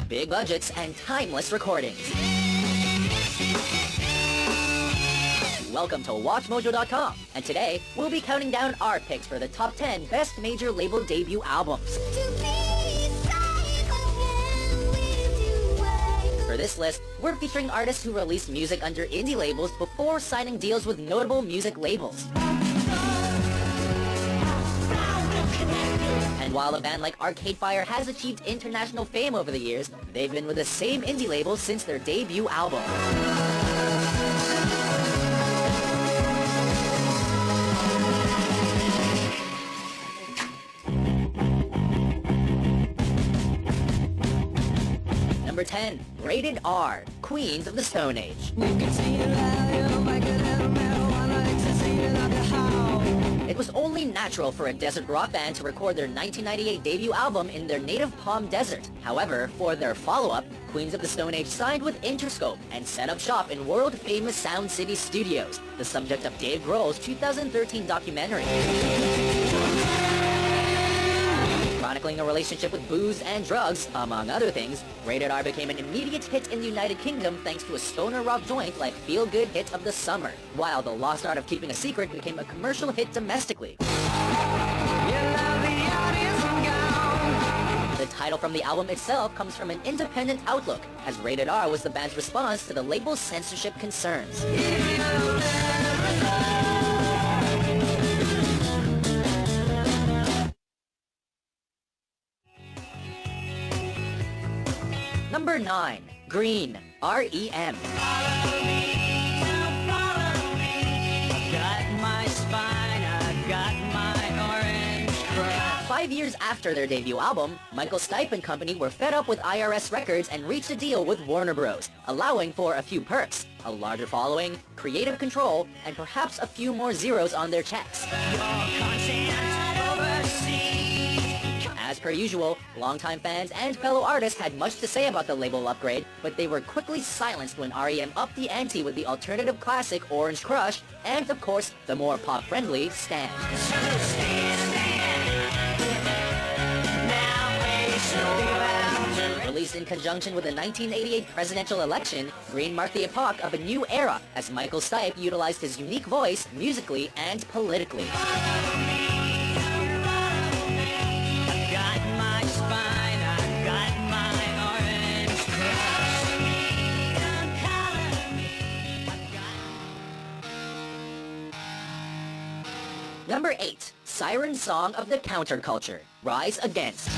Big budgets and timeless recordings. Welcome to WatchMojo.com, and today we'll be counting down our picks for the top 10 best major label debut albums. For this list, we're featuring artists who released music under indie labels before signing deals with notable music labels. And while a band like Arcade Fire has achieved international fame over the years, they've been with the same indie label since their debut album. Number 10, Rated R, Queens of the Stone Age. It was only natural for a desert rock band to record their 1998 debut album in their native Palm Desert. However, for their follow-up, Queens of the Stone Age signed with Interscope and set up shop in world-famous Sound City Studios, the subject of Dave Grohl's 2013 documentary. Chronicling a relationship with booze and drugs, among other things, Rated R became an immediate hit in the United Kingdom thanks to a stoner rock joint like Feel Good Hit of the Summer, while The Lost Art of Keeping a Secret became a commercial hit domestically. The title from the album itself comes from an independent outlook, as Rated R was the band's response to the label's censorship concerns. Number 9, Green, R.E.M. 5 years after their debut album, Michael Stipe and company were fed up with IRS records and reached a deal with Warner Bros., allowing for a few perks, a larger following, creative control, and perhaps a few more zeros on their checks. As per usual, longtime fans and fellow artists had much to say about the label upgrade, but they were quickly silenced when R.E.M. upped the ante with the alternative classic Orange Crush, and of course, the more pop-friendly Stand. Released in conjunction with the 1988 presidential election, Green marked the epoch of a new era, as Michael Stipe utilized his unique voice musically and politically. Number 8, Siren Song of the Counterculture, Rise Against.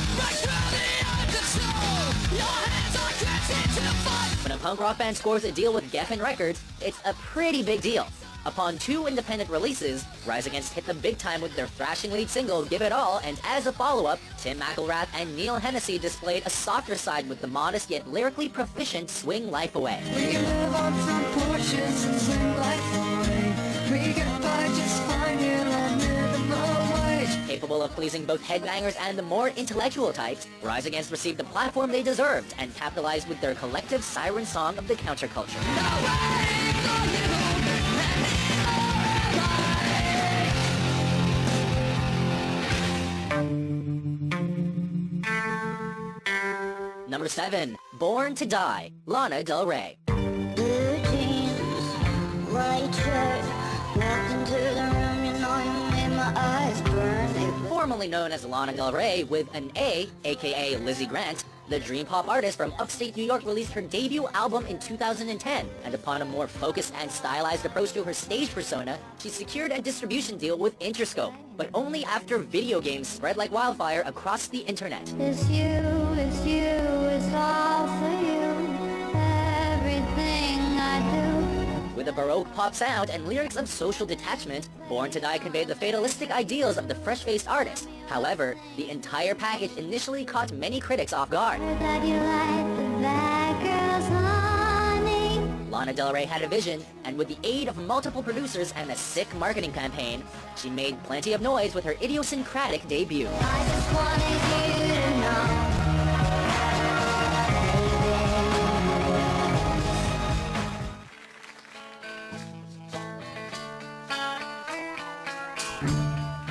When a punk rock band scores a deal with Geffen Records, it's a pretty big deal. Upon 2 independent releases, Rise Against hit the big time with their thrashing lead single, Give It All, and as a follow-up, Tim McElrath and Neil Hennessy displayed a softer side with the modest yet lyrically proficient Swing Life Away. We can live on front porches and swing life away. We get by just fine here on minimum wage. Capable of pleasing both headbangers and the more intellectual types, Rise Against received the platform they deserved and capitalized with their collective Siren Song of the Counterculture. Number 7, Born to Die, Lana Del Rey. Blue jeans, white shirt, walked into the room, you know you made my eyes burn. Formerly known as Lana Del Rey with an A, aka Lizzie Grant, the dream pop artist from upstate New York released her debut album in 2010, and upon a more focused and stylized approach to her stage persona, she secured a distribution deal with Interscope, but only after video games spread like wildfire across the internet. It's you, it's all for you, everything I do. With a baroque pop sound and lyrics of social detachment, Born to Die conveyed the fatalistic ideals of the fresh-faced artist. However, the entire package initially caught many critics off guard. Lana Del Rey had a vision, and with the aid of multiple producers and a sick marketing campaign, she made plenty of noise with her idiosyncratic debut. I just wanted you to know.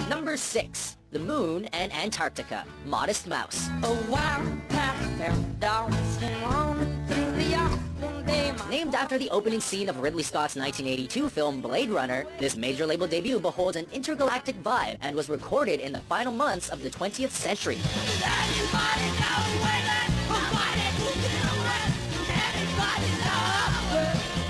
Number 6. The Moon and Antarctica, Modest Mouse. Named after the opening scene of Ridley Scott's 1982 film Blade Runner, this major label debut beholds an intergalactic vibe and was recorded in the final months of the 20th century.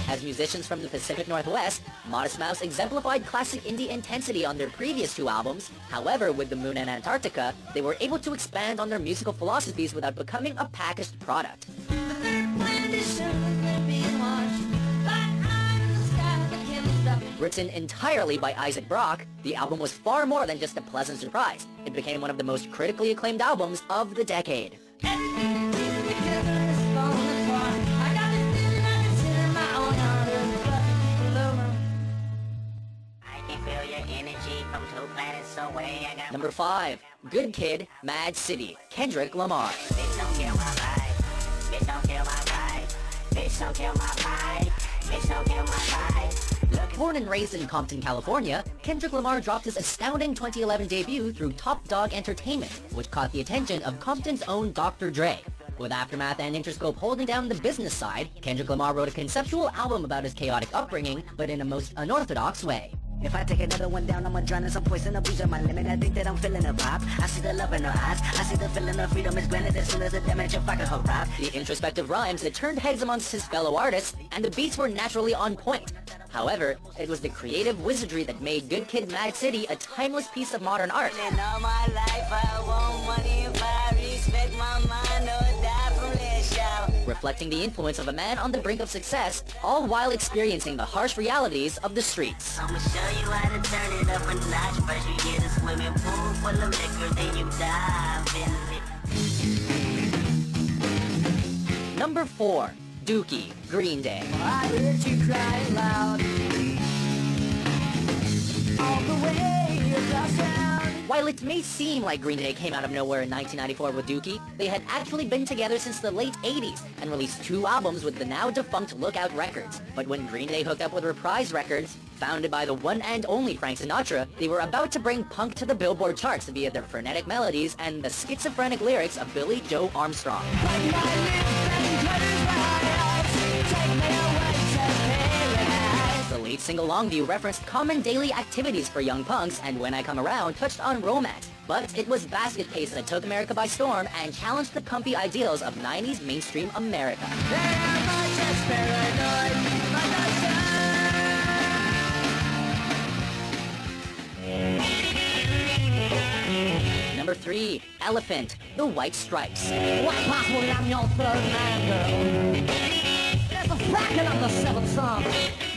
As musicians from the Pacific Northwest, Modest Mouse exemplified classic indie intensity on their previous 2 albums. However, with The Moon and Antarctica, they were able to expand on their musical philosophies without becoming a packaged product. Written entirely by Isaac Brock, the album was far more than just a pleasant surprise. It became one of the most critically acclaimed albums of the decade. Number 5. Good Kid, Mad City, Kendrick Lamar. Bitch don't kill my vibe. Bitch don't kill my vibe. Bitch don't kill my vibe. Bitch don't kill my vibe. Born and raised in Compton, California, Kendrick Lamar dropped his astounding 2011 debut through Top Dog Entertainment, which caught the attention of Compton's own Dr. Dre. With Aftermath and Interscope holding down the business side, Kendrick Lamar wrote a conceptual album about his chaotic upbringing, but in a most unorthodox way. If I take another one down, I'ma drown in some poison, abuse of my limit. I think that I'm feeling a vibe. I see the love in her eyes. I see the feeling of freedom is granted as soon as the damage of fire arrive. The introspective rhymes that turned heads amongst his fellow artists, and the beats were naturally on point. However, it was the creative wizardry that made Good Kid, Mad City a timeless piece of modern art. And all my life I want money if I respect my mind or die from less shout. Reflecting the influence of a man on the brink of success, all while experiencing the harsh realities of the streets. I'ma show you how to turn it up a notch. First you get a swimming pool full of liquor, then you dive in it. Number 4. Dookie, Green Day. I heard you crying loud all the way across town. While it may seem like Green Day came out of nowhere in 1994 with Dookie, they had actually been together since the late 80s and released 2 albums with the now defunct Lookout Records. But when Green Day hooked up with Reprise Records, founded by the one and only Frank Sinatra, they were about to bring punk to the Billboard charts via their frenetic melodies and the schizophrenic lyrics of Billy Joe Armstrong. The lead single Longview referenced common daily activities for young punks, and When I Come Around touched on romance. But it was Basket Case that took America by storm and challenged the comfy ideals of 90s mainstream America. Number 3. Elephant, The White Stripes.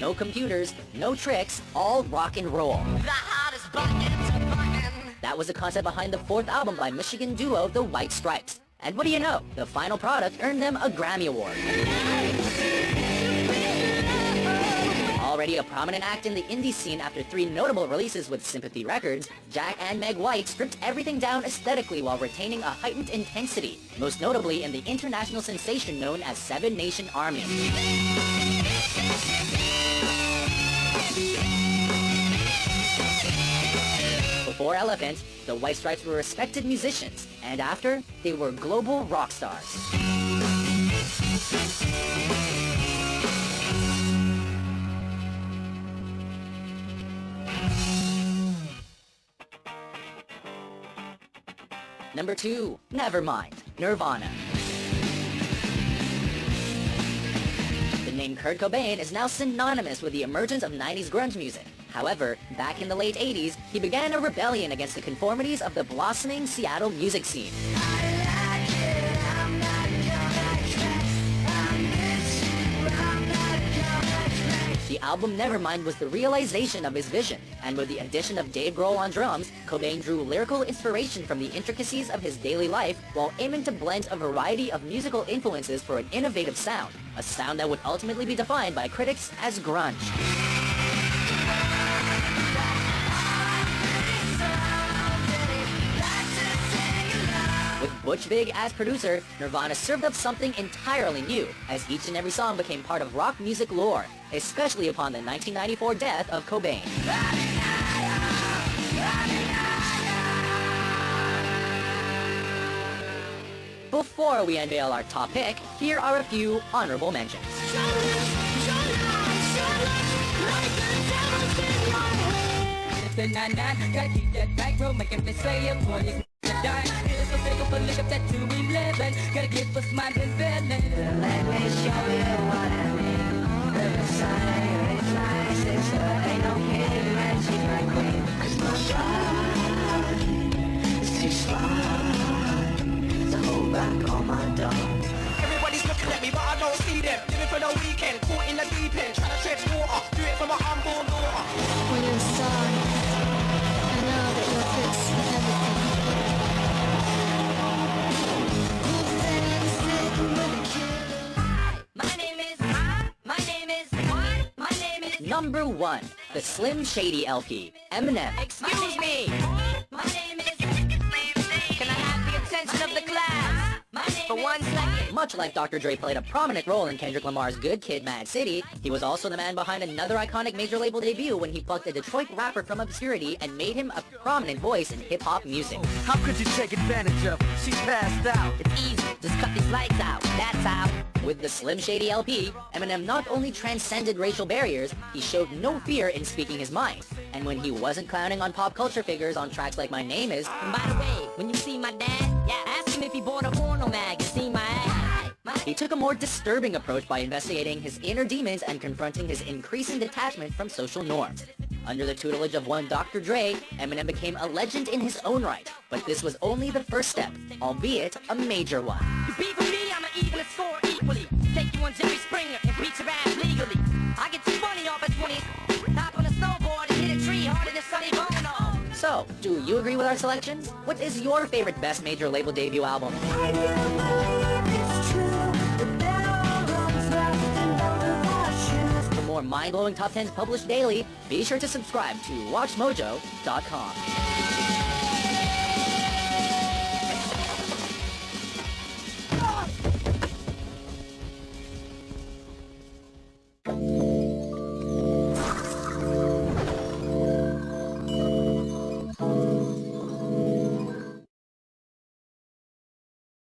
No computers, no tricks, all rock and roll. That was the concept behind the 4th album by Michigan duo The White Stripes. And what do you know? The final product earned them a Grammy Award. Already a prominent act in the indie scene after 3 notable releases with Sympathy Records, Jack and Meg White stripped everything down aesthetically while retaining a heightened intensity, most notably in the international sensation known as Seven Nation Army. Before Elephant, the White Stripes were respected musicians, and after, they were global rock stars. Number 2, Nevermind, Nirvana. The name Kurt Cobain is now synonymous with the emergence of 90s grunge music. However, back in the late 80s, he began a rebellion against the conformities of the blossoming Seattle music scene. The album Nevermind was the realization of his vision, and with the addition of Dave Grohl on drums, Cobain drew lyrical inspiration from the intricacies of his daily life while aiming to blend a variety of musical influences for an innovative sound, a sound that would ultimately be defined by critics as grunge. With Butch Vig as producer, Nirvana served up something entirely new, as each and every song became part of rock music lore, especially upon the 1994 death of Cobain. Before we unveil our top pick, here are a few honorable mentions. The 9-9, gotta keep that back row, make him say it, boy, you can die. It's so big of a lick up that 211, gotta give us my good feeling. Let me show you what I mean. The Messiah is my sister, ain't no kidding, man, she's my queen. Cause my pride is too strong to hold back on my dog. Everybody's looking at me, but I don't see them. Living for the weekend, caught in the deep end, trying to tread water, do it for my unborn daughter. When you're a star, I know that you'll fix everything. Number 1, the Slim Shady LP, Eminem. Excuse me! My name is Can I have the attention of the class? For 1 second. Much like Dr. Dre played a prominent role in Kendrick Lamar's Good Kid, Mad City, he was also the man behind another iconic major label debut when he plucked a Detroit rapper from obscurity and made him a prominent voice in hip-hop music. How could you take advantage of her? She passed out. It's easy. Just cut these lights out. That's how. With the Slim Shady LP, Eminem not only transcended racial barriers, he showed no fear in speaking his mind. And when he wasn't clowning on pop culture figures on tracks like My Name Is... And by the way, when you see my dad, ask him if he bought a porno mag and see my ass. He took a more disturbing approach by investigating his inner demons and confronting his increasing detachment from social norms. Under the tutelage of one Dr. Dre, Eminem became a legend in his own right, but this was only the first step, albeit a major one. You beat with me, I'm an even and score equally. Take you on Jerry Springer and beat your ass legally. I get too funny off at 20. Hop on a snowboard and hit a tree harder than Sonny Bono. So, do you agree with our selections? What is your favorite best major label debut album? For more mind-blowing top 10s published daily, be sure to subscribe to WatchMojo.com.